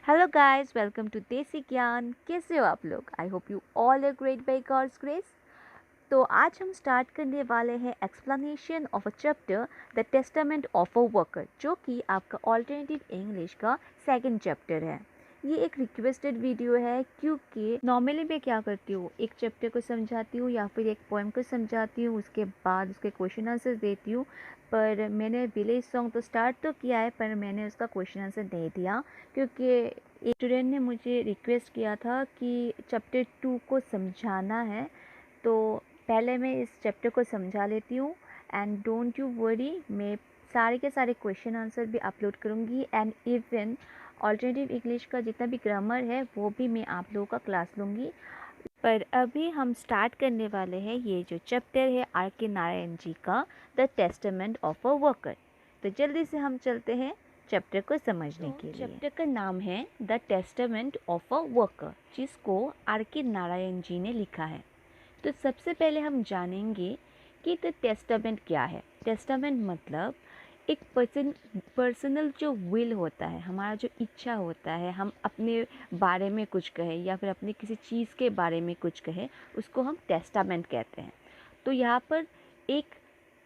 Hello guys, welcome to देसी ज्ञान। कैसे हो आप लोग? I hope you all are great by God's grace. तो आज हम स्टार्ट करने वाले हैं explanation of a chapter the testament of a worker, जो कि आपका ऑल्टरनेटिव इंग्लिश का सेकंड चैप्टर है। ये एक रिक्वेस्टेड वीडियो है क्योंकि नॉर्मली मैं क्या करती हूँ, एक चैप्टर को समझाती हूँ या फिर एक पोएम को समझाती हूँ, उसके बाद उसके क्वेश्चन आंसर देती हूँ। पर मैंने विलेज सॉन्ग तो स्टार्ट तो किया है, पर मैंने उसका क्वेश्चन आंसर नहीं दिया क्योंकि एक स्टूडेंट ने मुझे रिक्वेस्ट किया था कि चैप्टर 2 को समझाना है। तो पहले मैं इस चैप्टर को समझा लेती हूँ एंड डोंट यू वरी, मैं सारे के सारे क्वेश्चन आंसर भी अपलोड करूँगी एंड इवन ऑल्टरनेटिव इंग्लिश का जितना भी ग्रामर है वो भी मैं आप लोगों का क्लास लूँगी। पर अभी हम स्टार्ट करने वाले हैं ये जो चैप्टर है R.K नारायण जी का, the testament of a worker. तो जल्दी से हम चलते हैं चैप्टर को समझने के लिए। चैप्टर का नाम है the testament of a worker, जिसको R.K नारायण जी ने लिखा है। तो सबसे पहले हम जानेंगे कि द टेस्टामेंट क्या है। टेस्टामेंट मतलब एक पर्सनल जो विल होता है, हमारा जो इच्छा होता है, हम अपने बारे में कुछ कहें या फिर अपनी किसी चीज़ के बारे में कुछ कहें, उसको हम टेस्टामेंट कहते हैं। तो यहाँ पर एक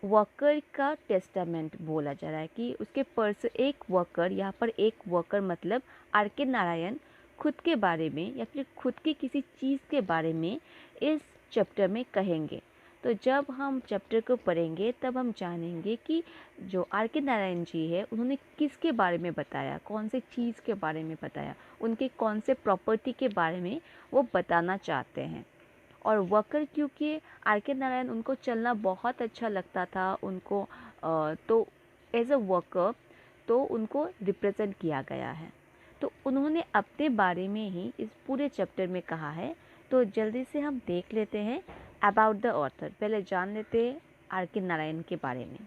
वर्कर का टेस्टामेंट बोला जा रहा है कि उसके एक वर्कर, यहाँ पर एक वर्कर मतलब R.K नारायण खुद के बारे में या फिर खुद की किसी चीज़ के बारे में इस चैप्टर में कहेंगे। तो जब हम चैप्टर को पढ़ेंगे तब हम जानेंगे कि जो R.K नारायण जी है उन्होंने किसके बारे में बताया, कौन से चीज़ के बारे में बताया, उनके कौन से प्रॉपर्टी के बारे में वो बताना चाहते हैं। और वर्कर क्योंकि R.K नारायण उनको चलना बहुत अच्छा लगता था, उनको तो एज अ वर्कर तो उनको रिप्रेजेंट किया गया है। तो उन्होंने अपने बारे में ही इस पूरे चैप्टर में कहा है। तो जल्दी से हम देख लेते हैं अबाउट द ऑथर। पहले जान लेते हैं R.K नारायण के बारे में।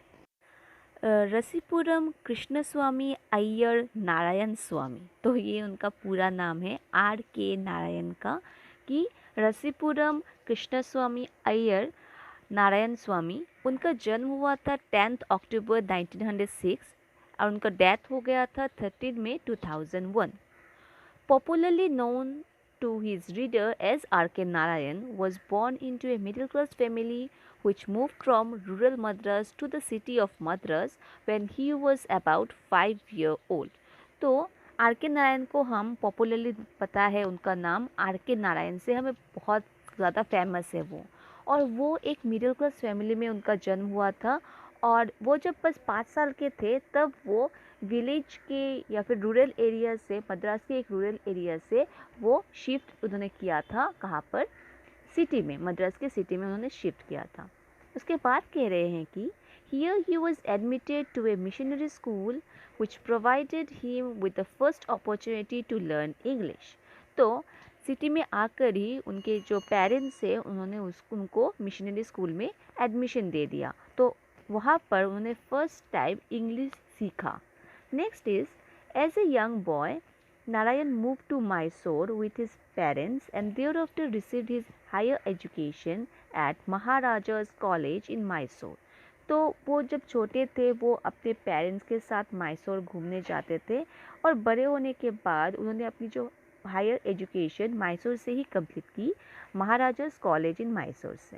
रसीपुरम कृष्णस्वामी अय्यर नारायण स्वामी, तो ये उनका पूरा नाम है R.K नारायण का, कि रसीपुरम कृष्णस्वामी अय्यर नारायण स्वामी। उनका जन्म हुआ था 10 अक्टूबर 1906 और उनका डेथ हो गया था 13 मई 2001। Popularly known to his reader as R.K Narayan, was born into a middle-class family which moved from rural Madras to the city of Madras when he was about 5 years old. तो R.K Narayan को हम popularly पता है, उनका नाम R.K Narayan से हमें बहुत ज़्यादा फेमस है वो। और वो एक मिडिल क्लास फैमिली में उनका जन्म हुआ था और वो जब बस 5 साल के थे तब वो विलेज के या फिर रूरल एरिया से, मद्रास के एक रूरल एरिया से वो शिफ्ट उन्होंने किया था। कहाँ पर? सिटी में, मद्रास के सिटी में उन्होंने शिफ्ट किया था। उसके बाद कह रहे हैं कि here he was admitted to a missionary school which provided him with the first opportunity to learn English। तो सिटी में आकर ही उनके जो पेरेंट्स हैं उन्होंने उनको मिशनरी स्कूल में एडमिशन दे दिया। तो वहाँ पर उन्होंने फर्स्ट टाइम इंग्लिश सीखा। Next is, as a young boy, Narayan moved to Mysore with his parents and thereafter received his higher education at Maharaja's College in Mysore। तो वो जब छोटे थे वो अपने पेरेंट्स के साथ मैसूर घूमने जाते थे और बड़े होने के बाद उन्होंने अपनी जो हायर एजुकेशन मैसूर से ही कंप्लीट की, महाराजास कॉलेज इन मैसूर से।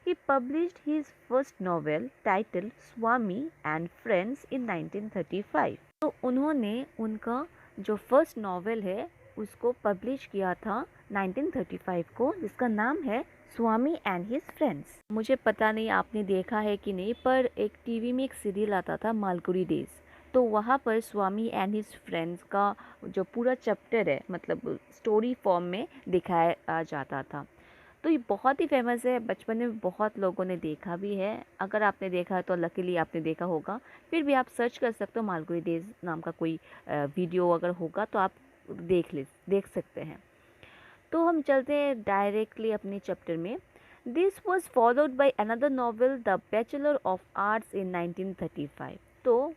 He published his first novel titled Swami and Friends in 1935। तो उन्होंने उनका जो फर्स्ट नॉवेल है उसको पब्लिश किया था 1935 को, जिसका नाम है स्वामी एंड हिज फ्रेंड्स। मुझे पता नहीं आपने देखा है कि नहीं, पर एक टीवी में एक सीरियल आता था मालगुडी डेज, तो वहाँ पर स्वामी एंड हिज फ्रेंड्स का जो पूरा चैप्टर है मतलब स्टोरी फॉर्म में दिखाया जाता था। तो ये बहुत ही फेमस है, बचपन में बहुत लोगों ने देखा भी है। अगर आपने देखा है तो लकीली आपने देखा होगा, फिर भी आप सर्च कर सकते हो, मालगुडी डेज नाम का कोई वीडियो अगर होगा तो आप देख सकते हैं। तो हम चलते हैं डायरेक्टली अपने चैप्टर में। This was followed by another novel the bachelor of arts इन 1935। तो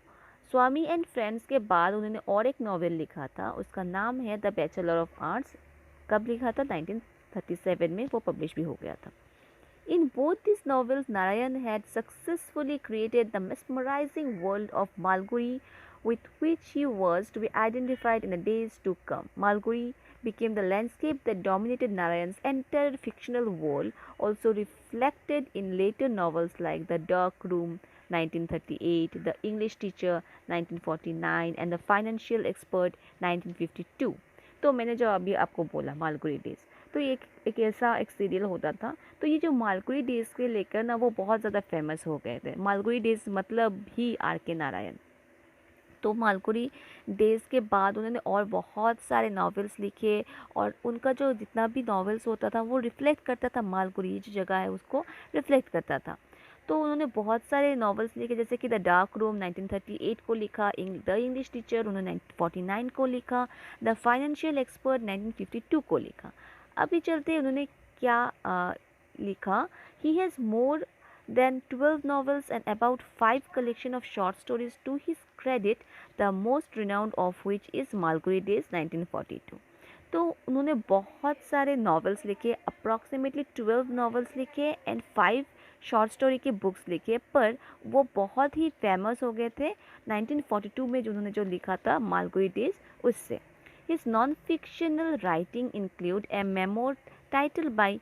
स्वामी एंड फ्रेंड्स के बाद उन्होंने और एक नॉवेल लिखा था, उसका नाम है द बैचलर ऑफ आर्ट्स। कब लिखा था? 1937 में वो पब्लिश भी हो गया था। In both these novels, Narayan had successfully created the mesmerizing world of Malgudi with which he was to be identified in the days to come. Malgudi became the landscape that dominated Narayan's entire fictional world, also reflected in later novels like The Dark Room 1938, The English Teacher 1949 and The Financial Expert 1952. तो मैंने जो अभी आपको बोला Malgudi days, तो ये एक ऐसा एक सीरियल होता था। तो ये जो मालगुडी डेज के लेकर ना वो बहुत ज़्यादा फेमस हो गए थे। मालगुडी डेज मतलब ही आर के नारायण। तो मालगुडी डेज़ के बाद उन्होंने और बहुत सारे नॉवेल्स लिखे और उनका जो जितना भी नॉवेल्स होता था वो रिफ्लेक्ट करता था, मालगुडी जो जगह है उसको रिफ्लेक्ट करता था। तो उन्होंने बहुत सारे नॉवेल्स लिखे जैसे कि द डार्क रूम 1938 को लिखा, द इंग्लिश टीचर उन्होंने 1949 को लिखा, द फाइनेंशियल एक्सपर्ट 1952 को लिखा। अभी चलते उन्होंने क्या लिखा। He has more than 12 novels and about 5 collection of short stories to his credit, the most renowned of which is Malgudi Days 1942। तो उन्होंने बहुत सारे नॉवेल्स लिखे, अप्रॉक्सीमेटली 12 नॉवेल्स लिखे एंड 5 शॉर्ट स्टोरी के बुक्स लिखे, पर वो बहुत ही फेमस हो गए थे 1942 में जो उन्होंने जो लिखा था मालगुडी डेज उससे। His non-fictional writing include a memoir titled by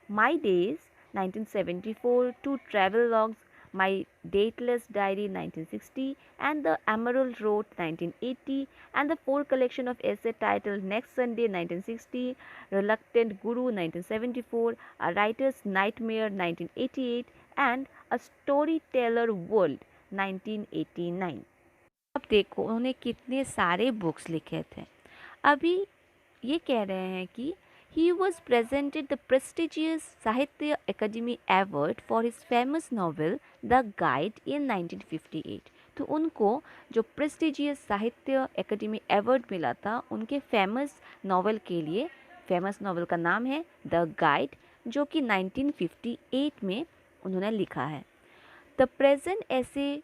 My Days 1974, two travel logs, My Dateless Diary 1960 and The Emerald Road 1980 and the 4 collection of essay titled Next Sunday 1960, Reluctant Guru 1974, A Writer's Nightmare 1988 and A Storyteller World 1989। अब देखो उन्होंने कितने सारे books लिखे थे। अभी ये कह रहे हैं कि he was presented the prestigious Sahitya Academy Award for his famous novel The Guide in 1958। तो उनको जो प्रेस्टिजियस साहित्य एकेडमी अवार्ड मिला था उनके फेमस नॉवल के लिए। फेमस नॉवल का नाम है द गाइड जो कि 1958 में उन्होंने लिखा है। द प्रेजेंट ऐसे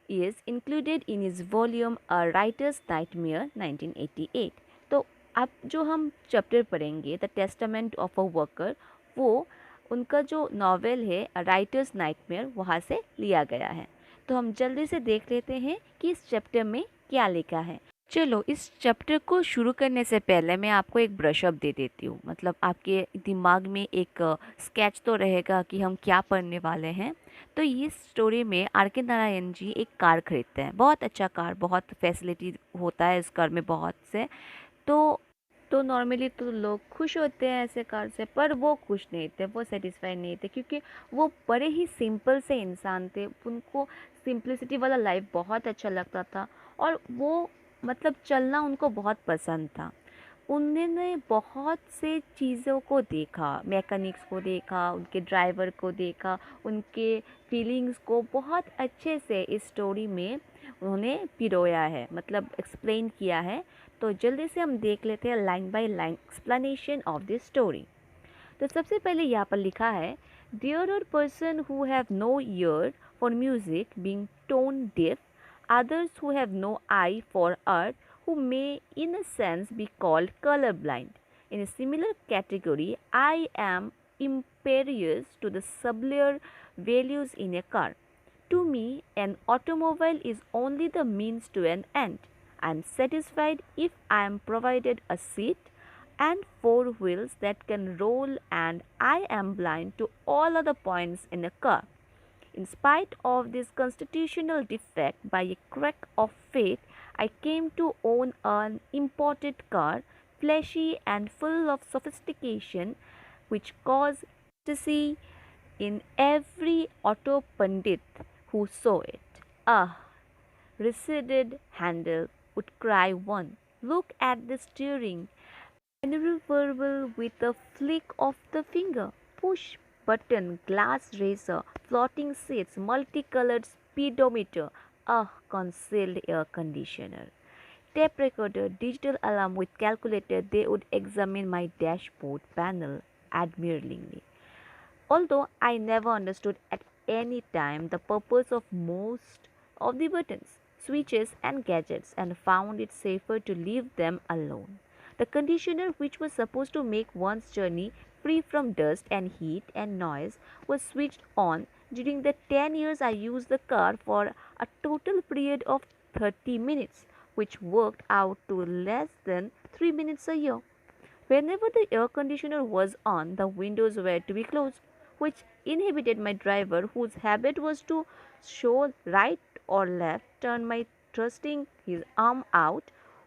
is included in his volume A Writer's Nightmare 1988। तो अब जो हम चैप्टर पढ़ेंगे the testament of a worker, वो उनका जो नॉवेल है अ राइटर्स नाइटमेयर वहाँ से लिया गया है। तो हम जल्दी से देख लेते हैं कि इस चैप्टर में क्या लिखा है। चलो इस चैप्टर को शुरू करने से पहले मैं आपको एक ब्रशअप दे देती हूँ, मतलब आपके दिमाग में एक स्केच तो रहेगा कि हम क्या पढ़ने वाले हैं। तो ये स्टोरी में आर के नारायण जी एक कार खरीदते हैं, बहुत अच्छा कार, बहुत फैसिलिटी होता है इस कार में बहुत से। तो नॉर्मली तो लोग खुश होते हैं ऐसे कार से, पर वो खुश नहीं थे, वो सेटिस्फाई नहीं थे क्योंकि वो बड़े ही सिंपल से इंसान थे। उनको सिंपलिसिटी वाला लाइफ बहुत अच्छा लगता था और वो मतलब चलना उनको बहुत पसंद था। उन्होंने बहुत से चीज़ों को देखा, मैकेनिक्स को देखा, उनके ड्राइवर को देखा, उनके फीलिंग्स को बहुत अच्छे से इस स्टोरी में उन्होंने पिरोया है, मतलब एक्सप्लेन किया है। तो जल्दी से हम देख लेते हैं line by line explanation of this story. तो सबसे पहले यहाँ पर लिखा है there are person who have no ear for music being tone deaf, others who have no eye for art, who may in a sense be called colorblind. In a similar category, I am impervious to the subtler values in a car. To me, an automobile is only the means to an end. I am satisfied if I am provided a seat and 4 wheels that can roll, and I am blind to all other points in a car. In spite of this constitutional defect, by a crack of fate, I came to own an imported car, flashy and full of sophistication, which caused ecstasy in every auto pundit who saw it. Ah, receded handle, would cry one. Look at the steering, maneuverable with a flick of the finger. Push button, glass racer, floating seats, multicolored speedometer, a concealed air conditioner, tape recorder, digital alarm with calculator. They would examine my dashboard panel admiringly. Although I never understood at any time the purpose of most of the buttons, switches, and gadgets, and found it safer to leave them alone. The conditioner, which was supposed to make one's journey free from dust and heat and noise, was switched on during the 10 years I used the car for a total period of 30 minutes, which worked out to less than 3 minutes a year. Whenever the air conditioner was on, the windows were to be closed, which inhibited my driver, whose habit was to show right or left, turn my thrusting his arm out,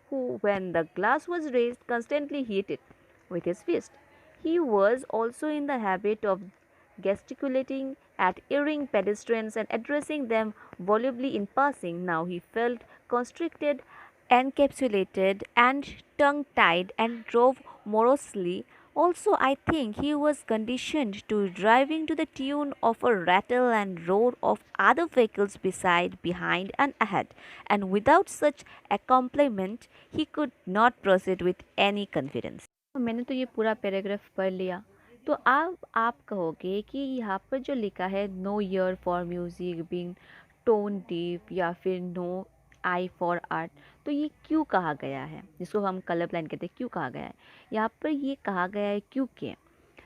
who, when the glass was raised, constantly hit it with his fist. He was also in the habit of gesticulating at erring pedestrians and addressing them volubly in passing. Now he felt constricted, encapsulated, and tongue tied and drove morosely. Also, I think he was conditioned to driving to the tune of a rattle and roar of other vehicles beside, behind, and ahead, and without such accompaniment, he could not proceed with any confidence. मैंने तो ये पूरा paragraph पढ़ लिया। तो अब आप कहोगे कि यहाँ पर जो लिखा है no ear for music being tone deep या फिर नो आई फॉर आर्ट, तो ये क्यों कहा गया है, जिसको हम कलर ब्लाइंड कहते हैं, क्यों कहा गया है यहाँ पर? ये कहा गया है क्योंकि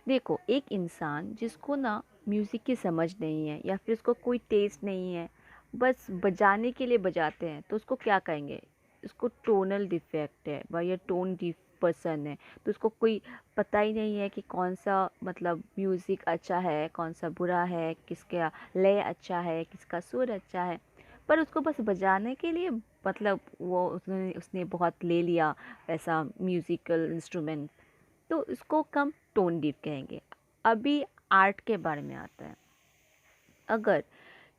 देखो, एक इंसान जिसको ना म्यूज़िक की समझ नहीं है या फिर उसको कोई टेस्ट नहीं है, बस बजाने के लिए बजाते हैं, तो उसको क्या कहेंगे? उसको टोनल डिफेक्ट है व या टोन डिफ पर्सन है। तो उसको कोई पता ही नहीं है कि कौन सा मतलब म्यूज़िक अच्छा है, कौन सा बुरा है, किसका लय अच्छा है, किसका सुर अच्छा है, पर उसको बस बजाने के लिए मतलब वो उसने उसने बहुत ले लिया ऐसा म्यूज़िकल इंस्ट्रूमेंट, तो इसको कम टोन डिफ कहेंगे। अभी आर्ट के बारे में आता है। अगर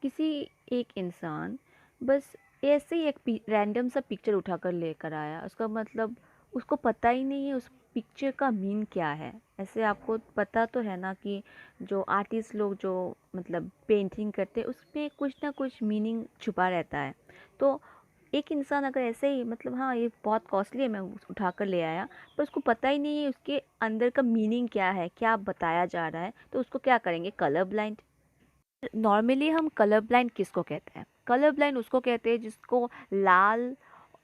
किसी एक इंसान बस ऐसे ही एक रैंडम सा पिक्चर उठाकर लेकर आया, उसका मतलब उसको पता ही नहीं है उस पिक्चर का मीन क्या है। ऐसे आपको पता तो है ना कि जो आर्टिस्ट लोग जो मतलब पेंटिंग करते हैं उसमें कुछ ना कुछ मीनिंग छुपा रहता है। तो एक इंसान अगर ऐसे ही मतलब हाँ ये बहुत कॉस्टली है मैं उठा कर ले आया, पर उसको पता ही नहीं है उसके अंदर का मीनिंग क्या है, क्या बताया जा रहा है, तो उसको क्या करेंगे? Colour blind. नॉर्मली हम कलर ब्लाइंड किसको कहते हैं? कलर ब्लाइंड उसको कहते हैं जिसको लाल,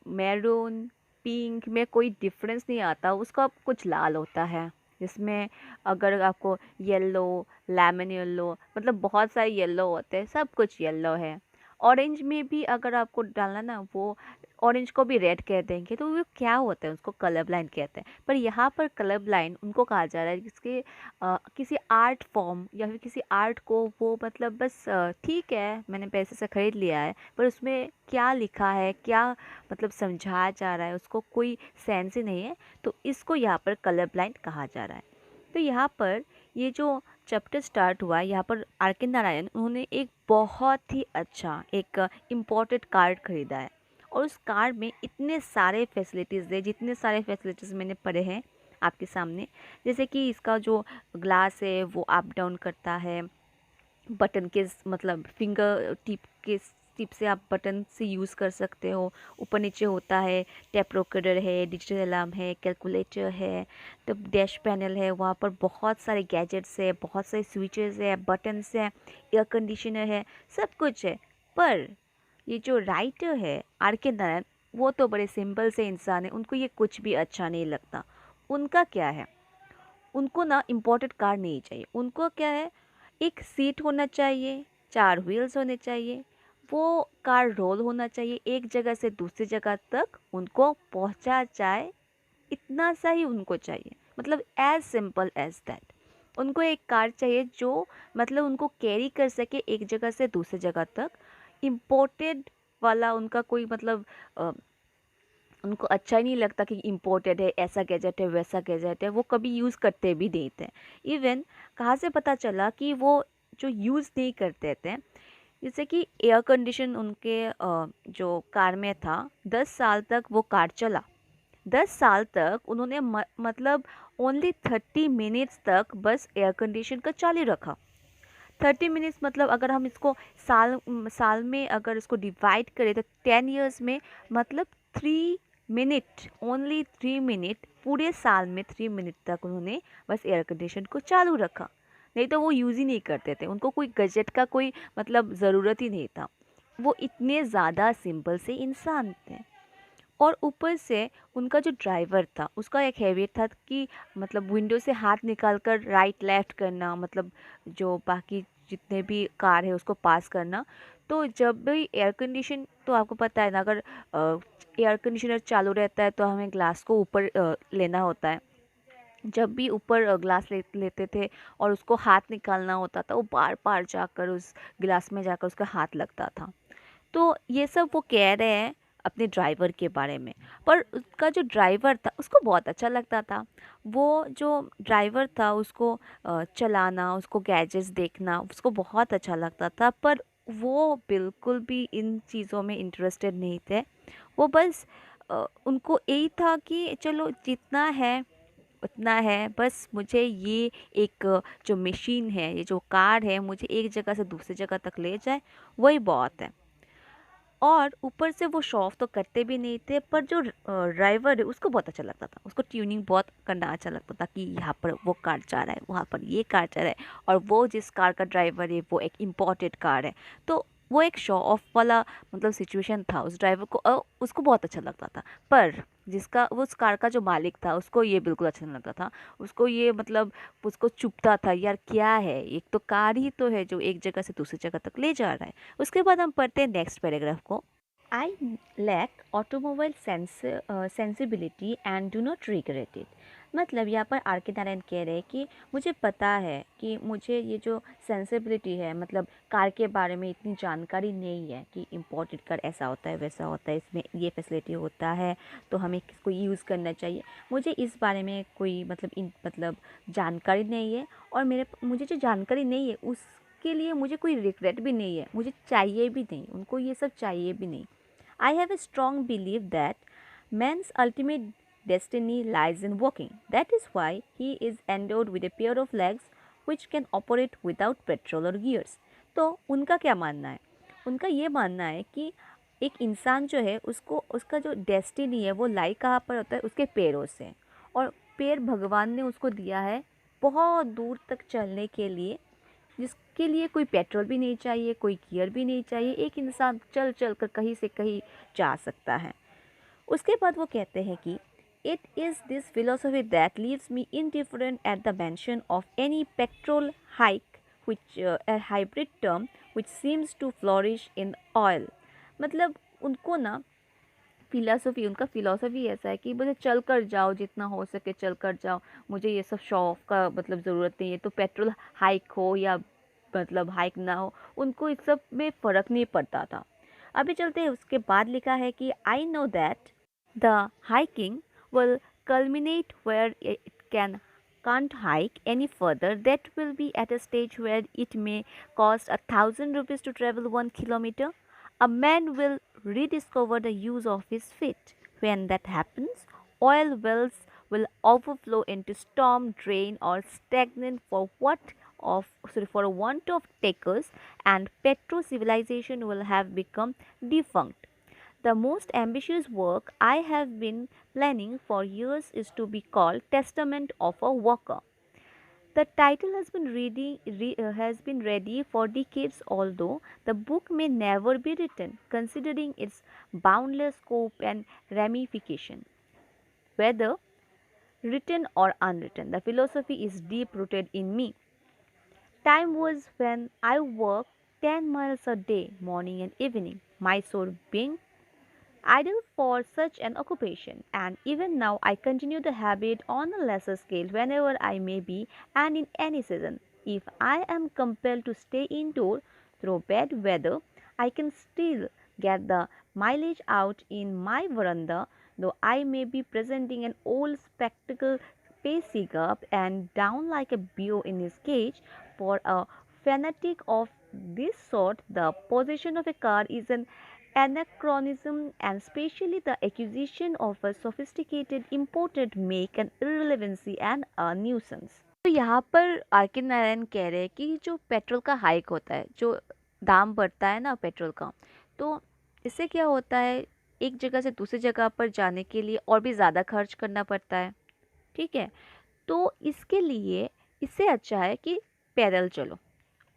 मैरून, पिंक में कोई डिफरेंस नहीं आता, उसका कुछ लाल होता है, जिसमें अगर आपको येलो, लेमन येलो, मतलब बहुत सारे येलो होते हैं, सब कुछ येलो है। ऑरेंज में भी अगर आपको डालना ना, वो ऑरेंज को भी रेड कह देंगे, तो वो क्या होता है? उसको कलर ब्लाइंड कहते हैं। पर यहाँ पर कलर ब्लाइंड उनको कहा जा रहा है जिसके किसी आर्ट फॉर्म या फिर किसी आर्ट को वो मतलब बस ठीक है मैंने पैसे से ख़रीद लिया है, पर उसमें क्या लिखा है, क्या मतलब समझाया जा रहा है, उसको कोई सेंस ही नहीं है, तो इसको यहाँ पर कलर ब्लाइंड कहा जा रहा है। तो यहाँ पर ये जो चैप्टर स्टार्ट हुआ, यहाँ पर आर के नारायण उन्होंने एक बहुत ही अच्छा एक इम्पोर्टेंट कार्ड ख़रीदा है, और उस कार्ड में इतने सारे फैसिलिटीज़ है, जितने सारे फैसिलिटीज़ मैंने पढ़े हैं आपके सामने। जैसे कि इसका जो ग्लास है वो अप डाउन करता है, बटन के मतलब फिंगर टिप से आप बटन से यूज़ कर सकते हो। ऊपर नीचे होता है, टैप रिकॉर्डर है, डिजिटल अलार्म है, कैलकुलेटर है, तो डैश पैनल है, वहाँ पर बहुत सारे गैजेट्स है, बहुत सारे स्विचेस है, बटन्स है, एयर कंडीशनर है, सब कुछ है। पर ये जो राइटर है आर के नारायण, वो तो बड़े सिंपल से इंसान है, उनको ये कुछ भी अच्छा नहीं लगता। उनका क्या है, उनको ना इम्पोर्टेंट कार नहीं चाहिए, उनको क्या है, एक सीट होना चाहिए, 4 व्हील्स होने चाहिए, वो कार रोल होना चाहिए, एक जगह से दूसरी जगह तक उनको पहुंचा जाए, इतना सा ही उनको चाहिए। मतलब एज सिंपल एज दैट। उनको एक कार चाहिए जो मतलब उनको कैरी कर सके एक जगह से दूसरी जगह तक। इम्पोर्टेड वाला उनका कोई मतलब उनको अच्छा ही नहीं लगता कि इम्पोर्टेड है, ऐसा गैजेट है, वैसा गैजेट है, वो कभी यूज़ करते भी नहीं थे। इवन कहाँ से पता चला कि वो जो यूज़ नहीं करते थे, जैसे कि एयर कंडीशन उनके जो कार में था, 10 साल तक वो कार चला। 10 साल तक उन्होंने मतलब ओनली 30 मिनट्स तक बस एयर कंडीशन का चालू रखा। 30 मिनट्स मतलब अगर हम इसको साल में अगर इसको डिवाइड करें तो 10 ईयर्स में मतलब 3 मिनट, ओनली 3 मिनट, पूरे साल में 3 मिनट तक उन्होंने बस एयर कंडीशन को चालू रखा। नहीं तो वो यूज़ ही नहीं करते थे, उनको कोई गैजेट का कोई मतलब ज़रूरत ही नहीं था। वो इतने ज़्यादा सिंपल से इंसान थे। और ऊपर से उनका जो ड्राइवर था उसका एक हैबिट था कि मतलब विंडो से हाथ निकाल कर राइट लेफ़्ट करना, मतलब जो बाकी जितने भी कार है उसको पास करना। तो जब भी एयर कंडीशन, तो आपको पता है ना, अगर एयर कंडीशनर चालू रहता है तो हमें ग्लास को ऊपर लेना होता है। जब भी ऊपर ग्लास लेते थे और उसको हाथ निकालना होता था, वो बार बार जाकर उस गिलास में जाकर उसका हाथ लगता था। तो ये सब वो कह रहे हैं अपने ड्राइवर के बारे में। पर उसका जो ड्राइवर था उसको बहुत अच्छा लगता था। वो जो ड्राइवर था उसको चलाना, उसको गैजेट्स देखना उसको बहुत अच्छा लगता था, पर वो बिल्कुल भी इन चीज़ों में इंटरेस्टेड नहीं थे। वो बस उनको यही था कि चलो जितना है उतना है, बस मुझे ये एक जो मशीन है, ये जो कार है, मुझे एक जगह से दूसरी जगह तक ले जाए, वही बहुत है। और ऊपर से वो शो ऑफ तो करते भी नहीं थे, पर जो ड्राइवर है उसको बहुत अच्छा लगता था, उसको ट्यूनिंग बहुत करना अच्छा लगता था कि यहाँ पर वो कार जा रहा है, वहाँ पर ये कार जा रहा है, और वो जिस कार का ड्राइवर है वो एक इम्पोर्टेड कार है। तो वो एक शो ऑफ वाला मतलब सिचुएशन था उस ड्राइवर को, उसको बहुत अच्छा लगता था। पर जिसका वो उस कार का जो मालिक था उसको ये बिल्कुल अच्छा नहीं लगता था। उसको ये मतलब उसको चुभता था, यार क्या है, एक तो कार ही तो है जो एक जगह से दूसरी जगह तक ले जा रहा है। उसके बाद हम पढ़ते हैं नेक्स्ट पैराग्राफ को। I lack automobile sensibility and do not regret it। मतलब यहाँ पर आर के नारायण कह रहे हैं कि मुझे पता है कि मुझे ये जो सेंसिबिलिटी है, मतलब कार के बारे में इतनी जानकारी नहीं है कि इम्पोर्टेड कार ऐसा होता है वैसा होता है, इसमें ये फैसिलिटी होता है तो हमें किसको यूज़ करना चाहिए। मुझे इस बारे में कोई मतलब जानकारी नहीं है, और मुझे जो जानकारी नहीं है उसके लिए मुझे कोई रिग्रेट भी नहीं है, मुझे चाहिए भी नहीं, उनको ये सब चाहिए भी नहीं। I have a strong belief that man's ultimate destiny lies in walking. That is why he is endowed with a pair of legs which can operate without petrol or gears। तो उनका क्या मानना है? उनका ये मानना है कि एक इंसान जो है उसको उसका जो डेस्टिनी है वो लाई कहाँ पर होता है, उसके पैरों से। और पैर भगवान ने उसको दिया है बहुत दूर तक चलने के लिए, जिसके लिए कोई पेट्रोल भी नहीं चाहिए, कोई गियर भी नहीं चाहिए, एक इंसान चल चल कर कहीं से कहीं जा सकता है। उसके बाद वो कहते हैं कि it is this philosophy that leaves me indifferent at the mention of any petrol hike which a hybrid term which seems to flourish in oil। मतलब उनको ना उनका फिलॉसफी ऐसा है कि मुझे चल कर जाओ, जितना हो सके चल कर जाओ, मुझे ये सब शो ऑफ का मतलब ज़रूरत नहीं है। तो पेट्रोल हाइक हो या मतलब हाइक ना हो, उनको इस सब में फ़र्क नहीं पड़ता था। अभी चलते हैं, उसके बाद लिखा है कि I know that the hiking will culminate where it can't hike any further, that will be at a stage where it may cost 1,000 rupees to travel 1 kilometer। A man will rediscover the use of his feet. When that happens, oil wells will overflow into storm drain or stagnant for want of takers, and petro civilization will have become defunct। The most ambitious work I have been planning for years is to be called Testament of a Walker। The title has been ready for decades, although the book may never be written, considering its boundless scope and ramification. Whether written or unwritten, the philosophy is deep rooted in me. Time was when I worked 10 miles a day, morning and evening, my soul being ideal for such an occupation, and even now I continue the habit on a lesser scale whenever I may be and in any season. If I am compelled to stay indoor through bad weather, I can still get the mileage out in my veranda, though I may be presenting an old spectacle pacing up and down like a bear in his cage. For a fanatic of this sort, the possession of a car is an anachronism, and especially the acquisition of a sophisticated imported make an irrelevancy and a nuisance। तो यहाँ पर are के नारायण कह रहे हैं कि जो petrol का हाइक होता है, जो दाम बढ़ता है ना पेट्रोल का, तो इससे क्या होता है, एक जगह से दूसरी जगह पर जाने के लिए और भी ज़्यादा खर्च करना पड़ता है। ठीक है, तो इसके लिए इससे अच्छा है कि पैदल चलो।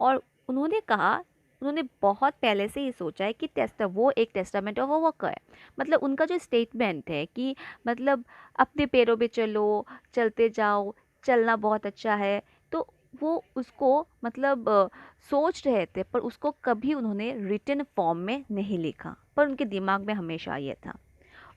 और उन्होंने कहा, उन्होंने बहुत पहले से ही सोचा है कि वो एक टेस्टामेंट ऑफ अ वर्कर है। मतलब उनका जो स्टेटमेंट है कि मतलब अपने पैरों पे चलो, चलते जाओ, चलना बहुत अच्छा है। तो वो उसको मतलब सोच रहे थे, पर उसको कभी उन्होंने रिटन फॉर्म में नहीं लिखा, पर उनके दिमाग में हमेशा ये था।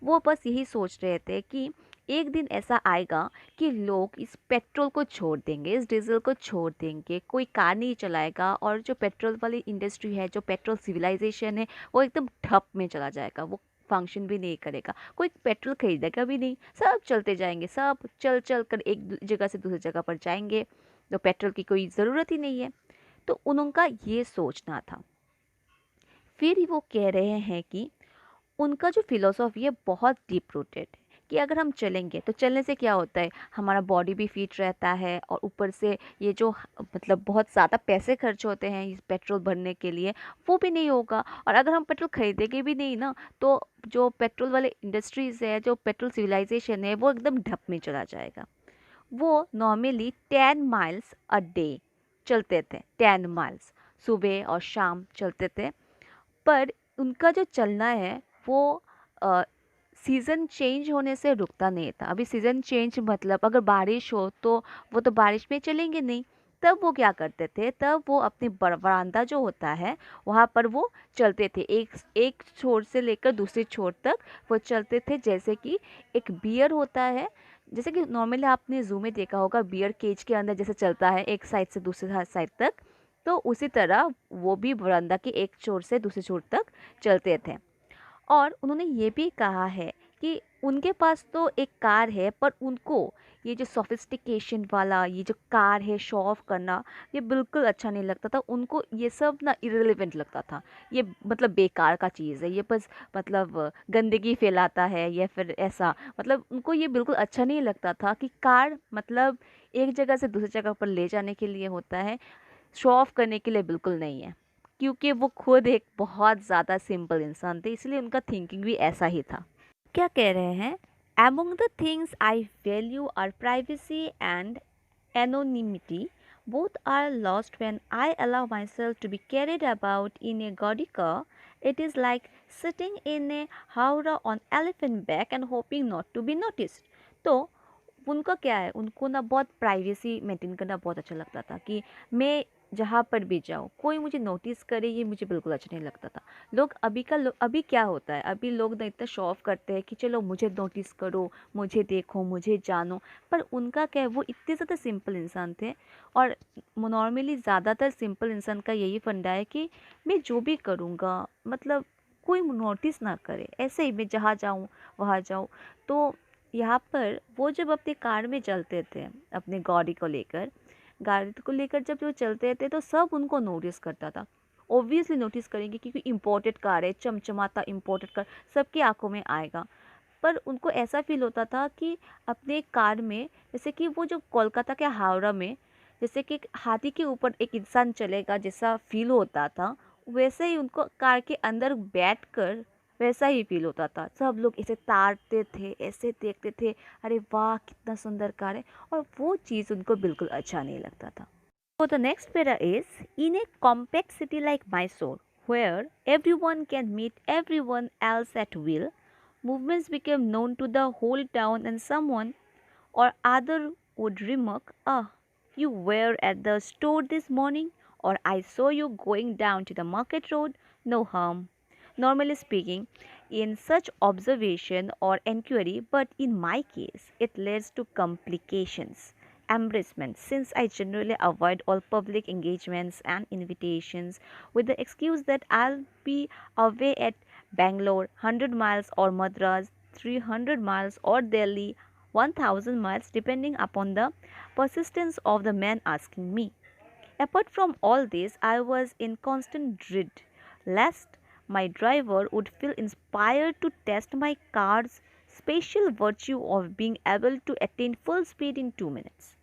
वो बस यही सोच रहे थे कि एक दिन ऐसा आएगा कि लोग इस पेट्रोल को छोड़ देंगे, इस डीजल को छोड़ देंगे, कोई कार नहीं चलाएगा, और जो पेट्रोल वाली इंडस्ट्री है, जो पेट्रोल सिविलाइजेशन है, वो एकदम ठप में चला जाएगा, वो फंक्शन भी नहीं करेगा, कोई पेट्रोल खरीदेगा भी नहीं, सब चलते जाएंगे, सब चल चल कर एक जगह से दूसरी जगह पर जाएंगे, तो पेट्रोल की कोई ज़रूरत ही नहीं है। तो उनका ये सोचना था। फिर वो कह रहे हैं कि उनका जो फिलॉसफी है बहुत डीप रूटेड है, कि अगर हम चलेंगे तो चलने से क्या होता है, हमारा बॉडी भी फिट रहता है, और ऊपर से ये जो मतलब बहुत ज़्यादा पैसे खर्च होते हैं इस पेट्रोल भरने के लिए, वो भी नहीं होगा। और अगर हम पेट्रोल खरीदेंगे भी नहीं ना, तो जो पेट्रोल वाले इंडस्ट्रीज़ है, जो पेट्रोल सिविलाइजेशन है, वो एकदम ढप में चला जाएगा। वो नॉर्मली 10 माइल्स अ डे चलते थे, 10 माइल्स सुबह और शाम चलते थे। पर उनका जो चलना है वो सीज़न चेंज होने से रुकता नहीं था। अभी सीज़न चेंज मतलब अगर बारिश हो तो वो तो बारिश में चलेंगे नहीं। तब वो क्या करते थे, तब वो अपनी बरामदा जो होता है वहाँ पर वो चलते थे, एक एक छोर से लेकर दूसरे छोर तक वो चलते थे। जैसे कि एक बियर होता है, जैसे कि नॉर्मली आपने ज़ू में देखा होगा, बियर केज के अंदर जैसे चलता है एक साइड से दूसरे साइड तक, तो उसी तरह वो भी बरामदा के एक छोर से दूसरे छोर तक चलते थे। और उन्होंने ये भी कहा है कि उनके पास तो एक कार है, पर उनको ये जो सोफिस्टिकेशन वाला ये जो कार है, शो ऑफ करना, ये बिल्कुल अच्छा नहीं लगता था उनको। ये सब ना इररिलेवेंट लगता था, ये मतलब बेकार का चीज़ है, ये बस मतलब गंदगी फैलाता है, या फिर ऐसा, मतलब उनको ये बिल्कुल अच्छा नहीं लगता था कि कार मतलब एक जगह से दूसरी जगह पर ले जाने के लिए होता है, शो ऑफ करने के लिए बिल्कुल नहीं है। क्योंकि वो खुद एक बहुत ज़्यादा सिंपल इंसान थे, इसलिए उनका थिंकिंग भी ऐसा ही था। क्या कह रहे हैं, among the things I value are privacy and anonymity. Both are lost when I allow myself to be carried about in a gaudy car. It is like sitting in a howrah on elephant back and hoping not to be noticed. तो उनका क्या है, उनको ना बहुत privacy maintain करना बहुत अच्छा लगता था, कि मैं जहाँ पर भी जाऊँ कोई मुझे नोटिस करे, ये मुझे बिल्कुल अच्छा नहीं लगता था। अभी क्या होता है, अभी लोग ना इतना शो ऑफ करते हैं कि चलो मुझे नोटिस करो, मुझे देखो, मुझे जानो। पर उनका क्या है, वो इतने ज़्यादा सिंपल इंसान थे। और नॉर्मली ज़्यादातर सिंपल इंसान का यही फंडा है कि मैं जो भी करूँगा मतलब कोई नोटिस ना करे, ऐसे ही मैं जहाँ जाऊँ वहाँ जाऊँ। तो यहाँ पर वो जब अपने कार में चलते थे, अपने गाड़ी को लेकर जब वो चलते थे, तो सब उनको नोटिस करता था। ऑब्वियसली नोटिस करेंगे, क्योंकि इम्पोर्टेड कार है, चमचमाता इम्पोर्टेड कार सबकी आंखों में आएगा। पर उनको ऐसा फील होता था कि अपने कार में, जैसे कि वो जो कोलकाता के हावड़ा में जैसे कि एक हाथी के ऊपर एक इंसान चलेगा जैसा फील होता था, वैसे ही उनको कार के अंदर बैठकर वैसा ही फील होता था। सब लोग ऐसे ताड़ते थे, ऐसे देखते थे, अरे वाह कितना सुंदर कार है, और वो चीज़ उनको बिल्कुल अच्छा नहीं लगता था। So the next para is, in a compact city like Mysore, where everyone can meet everyone else at will, movements became known to the whole town, and someone or other would remark, "Ah, you were at the store this morning," or "I saw you going down to the market road." No harm, normally speaking, in such observation or enquiry, but in my case, it leads to complications. Embarrassment, since I generally avoid all public engagements and invitations with the excuse that I'll be away at Bangalore 100 miles, or Madras 300 miles, or Delhi 1000 miles, depending upon the persistence of the man asking me. Apart from all this, I was in constant dread lest my driver would feel inspired to test my car's special virtue of being able to attain full speed in 2 minutes.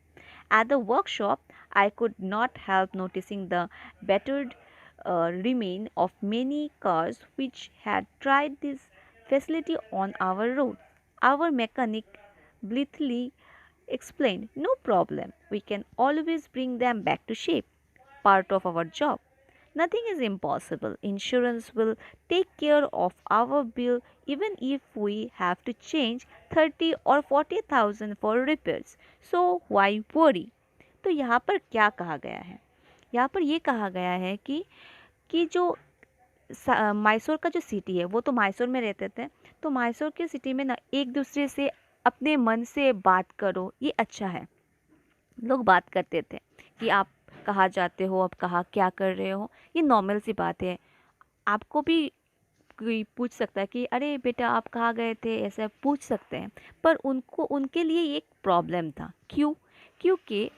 At the workshop, I could not help noticing the battered remain of many cars which had tried this facility on our road. Our mechanic blithely explained, "No problem, we can always bring them back to shape. Part of our job. Nothing is impossible. Insurance will take care of our bill even if we have to change 30 or 40,000 for repairs. So why worry?" तो यहाँ पर क्या कहा गया है, यहाँ पर ये कहा गया है कि जो मैसूर का जो सिटी है, वो तो मैसूर में रहते थे, तो मैसूर के सिटी में ना एक दूसरे से अपने मन से बात करो, ये अच्छा है। लोग बात करते थे कि आप कहाँ जाते हो, आप कहाँ क्या कर रहे हो, ये नॉर्मल सी बात है। आपको भी कोई पूछ सकता है कि अरे बेटा आप कहाँ गए थे, ऐसा पूछ सकते हैं। पर उनको, उनके लिए एक प्रॉब्लम था। क्यों? क्योंकि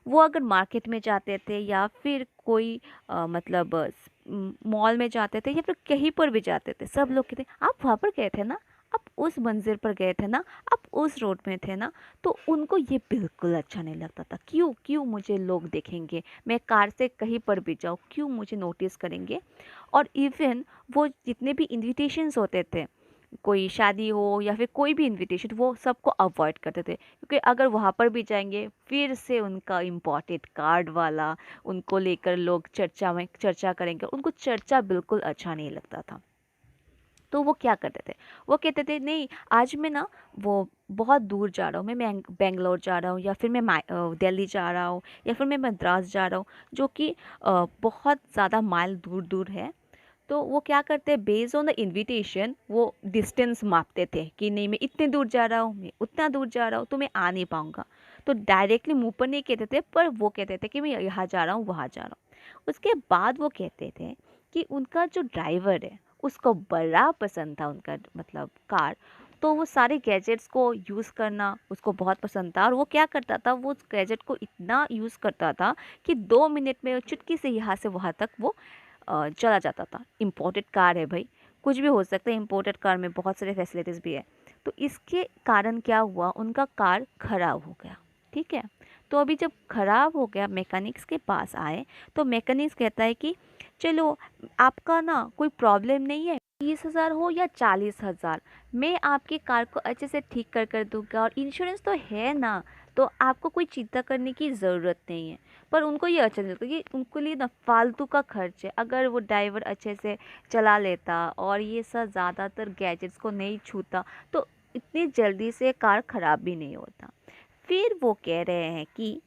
वो अगर मार्केट में जाते थे या फिर कोई मतलब मॉल में जाते थे या फिर कहीं पर भी जाते थे, सब लोग कहते आप वहाँ पर गए थे ना, आप उस मंजिल पर गए थे ना, आप उस रोड में थे ना। तो उनको ये बिल्कुल अच्छा नहीं लगता था। क्यों? क्यों मुझे लोग देखेंगे, मैं कार से कहीं पर भी जाऊँ, क्यों मुझे नोटिस करेंगे। और इवन वो जितने भी इनविटेशंस होते थे, कोई शादी हो या फिर कोई भी इनविटेशन, वो सबको अवॉइड करते थे, क्योंकि अगर वहाँ पर भी जाएंगे फिर से उनका इम्पोर्टेड कार्ड वाला उनको लेकर लोग चर्चा में चर्चा करेंगे, उनको चर्चा बिल्कुल अच्छा नहीं लगता था। तो वो क्या करते थे, वो कहते थे नहीं, आज मैं ना वो बहुत दूर जा रहा हूँ, मैं बेंगलोर जा रहा हूँ, या फिर मैं दिल्ली जा रहा हूँ, या फिर मैं मद्रास जा रहा हूँ, जो कि बहुत ज़्यादा माइल दूर दूर है। तो वो क्या करते हैं, बेस्ड ऑन द इनविटेशन वो डिस्टेंस मापते थे कि नहीं मैं इतने दूर जा रहा हूँ, मैं उतना दूर जा रहा हूँ, तो मैं आ नहीं पाऊँगा। तो डायरेक्टली मुंह पर नहीं कहते थे, पर वो कहते थे कि मैं यहाँ जा रहा हूँ, वहाँ जा रहा हूँ। उसके बाद वो कहते थे कि उनका जो ड्राइवर है उसको बड़ा पसंद था उनका मतलब कार। तो वो सारे गैजेट्स को यूज़ करना उसको बहुत पसंद था, और वो क्या करता था, वो उस गैजेट को इतना यूज़ करता था कि 2 मिनट में चुटकी से यहाँ से वहाँ तक वो चला जाता था। इम्पोर्टेड कार है भाई, कुछ भी हो सकता है, इम्पोर्टेड कार में बहुत सारे फैसिलिटीज़ भी है। तो इसके कारण क्या हुआ, उनका कार खराब हो गया। ठीक है, तो अभी जब खराब हो गया, मैकेनिक्स के पास आए, तो मैकेनिक्स कहता है कि चलो आपका ना कोई प्रॉब्लम नहीं है, 30,000 हो या 40,000, मैं आपकी कार को अच्छे से ठीक कर दूंगा, और इंश्योरेंस तो है ना, तो आपको कोई चिंता करने की ज़रूरत नहीं है। पर उनको ये अच्छा नहीं लगता कि उनके लिए ना फालतू का खर्च है। अगर वो ड्राइवर अच्छे से चला लेता और ये सब ज़्यादातर गैजेट्स को नहीं छूता, तो इतनी जल्दी से कार ख़राब भी नहीं होता। फिर वो कह रहे हैं कि